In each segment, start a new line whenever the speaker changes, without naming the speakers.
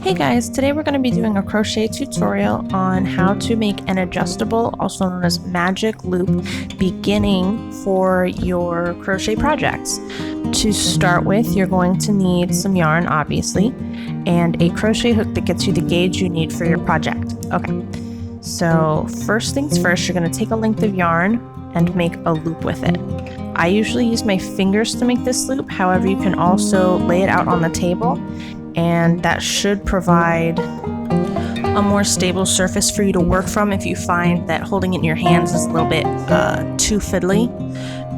Hey guys, today we're going to be doing a crochet tutorial on how to make an adjustable, also known as magic loop, beginning for your crochet projects. To start with, you're going to need some yarn, obviously, and a crochet hook that gets you the gauge you need for your project. Okay, so first things first, you're going to take a length of yarn and make a loop with it. I usually use my fingers to make this loop, however you can also lay it out on the table, and that should provide a more stable surface for you to work from if you find that holding it in your hands is a little bit too fiddly.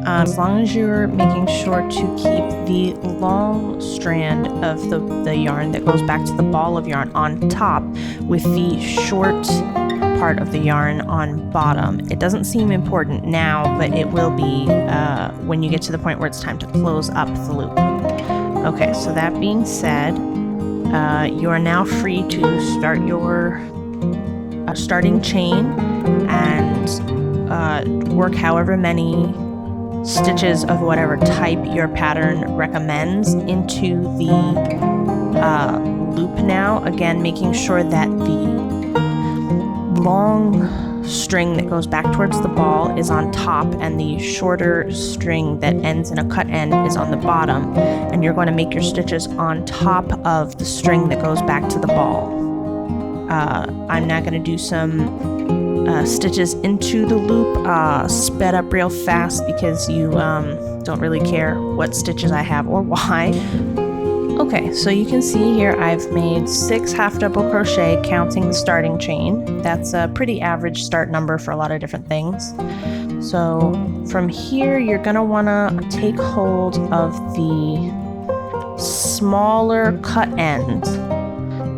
As long as you're making sure to keep the long strand of the yarn that goes back to the ball of yarn on top with the short part of the yarn on bottom. It doesn't seem important now, but it will be when you get to the point where it's time to close up the loop. Okay, so that being said, you are now free to start your starting chain and work however many stitches of whatever type your pattern recommends into the loop now. Again, making sure that the long string that goes back towards the ball is on top and the shorter string that ends in a cut end is on the bottom, and you're going to make your stitches on top of the string that goes back to the ball. I'm now going to do some stitches into the loop, sped up real fast because you don't really care what stitches I have or why. Okay, so you can see here I've made 6 half double crochet counting the starting chain. That's a pretty average start number for a lot of different things. So from here you're going to want to take hold of the smaller cut end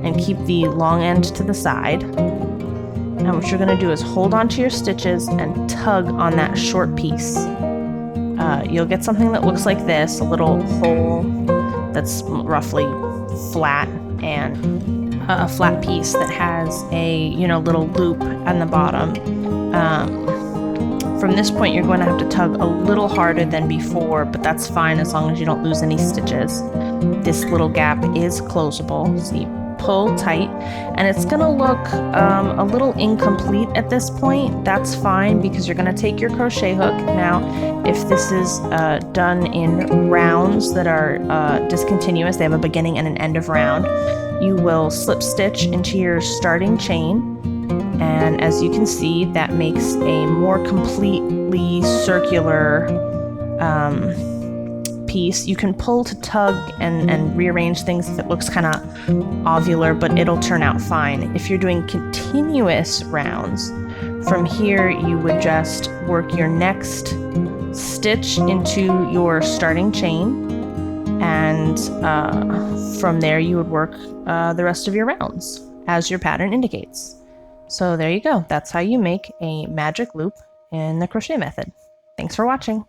and keep the long end to the side. And what you're going to do is hold onto your stitches and tug on that short piece. You'll get something that looks like this, a little hole that's roughly flat, and a flat piece that has a little loop on the bottom. From this point you're going to have to tug a little harder than before, but that's fine as long as you don't lose any stitches. This little gap is closable, so you pull tight, and it's going to look a little incomplete at this point. That's fine because you're going to take your crochet hook. Now if this is done in rounds that are discontinuous, they have a beginning and an end of round, you will slip stitch into your starting chain, and as you can see that makes a more completely circular piece. You can pull to tug and rearrange things if it looks kind of ovular, but it'll turn out fine. If you're doing continuous rounds, from here you would just work your next stitch into your starting chain, and from there you would work the rest of your rounds as your pattern indicates. So there you go. That's how you make a magic loop in the crochet method. Thanks for watching.